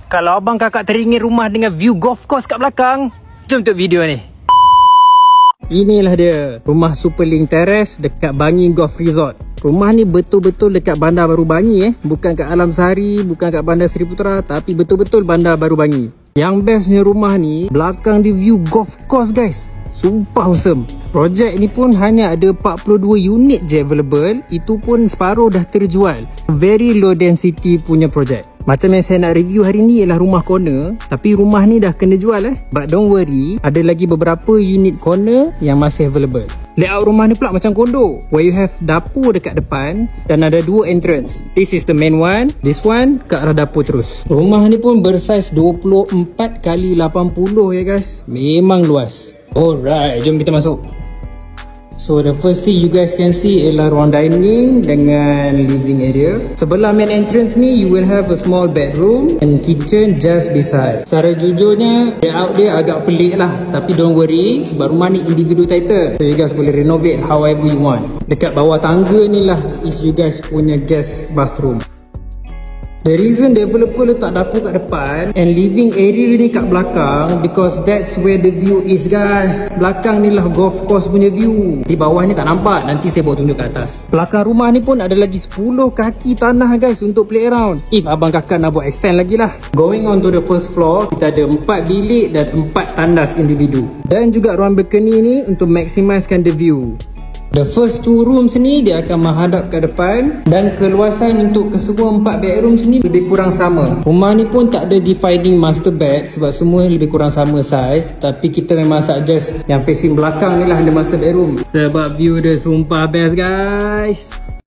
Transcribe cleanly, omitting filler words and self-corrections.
Kalau abang kakak teringin rumah dengan view golf course kat belakang, jom tengok video ni. Inilah dia, rumah Superlink Terrace dekat Bangi Golf Resort. Rumah ni betul-betul dekat Bandar Baru Bangi bukan kat Alam Sari, bukan kat Bandar Seri Putera, tapi betul-betul Bandar Baru Bangi. Yang bestnya rumah ni, belakang di view golf course guys. Sumpah awesome. Projek ni pun hanya ada 42 unit je available. Itu pun separuh dah terjual. Very low density punya projek. Macam yang saya nak review hari ni ialah rumah corner. Tapi rumah ni dah kena jual But don't worry, ada lagi beberapa unit corner yang masih available. Layout rumah ni pula macam kondo, where you have dapur dekat depan dan ada dua entrance. This is the main one, this one ke arah dapur terus. Rumah ni pun bersaiz 24x80 ya guys. Memang luas. Alright, jom kita masuk. So the first thing you guys can see ialah ruang dining dengan living area. Sebelah main entrance ni you will have a small bedroom and kitchen just beside. Secara jujurnya layout dia agak pelik lah, tapi don't worry sebab rumah ni individu title, so you guys boleh renovate however you want. Dekat bawah tangga ni lah is you guys punya guest bathroom. The reason developer letak dapur kat depan and living area ni kat belakang because that's where the view is guys. Belakang ni lah golf course punya view. Di bawah ni tak nampak, nanti saya bawa tunjuk ke atas. Belakang rumah ni pun ada lagi 10 kaki tanah guys untuk play around. If abang kakak nak buat extend lagi lah. Going on to the first floor, kita ada 4 bilik dan 4 tandas individu. Dan juga ruang balcony ni untuk maximiskan the view. The first 2 rooms ni dia akan menghadap ke depan dan keluasan untuk kesemua 4 bedrooms ni lebih kurang sama. Rumah ni pun tak ada defining master bed sebab semua lebih kurang sama size, tapi kita memang suggest yang facing belakang ni lah ada master bedroom sebab view dia sumpah best guys.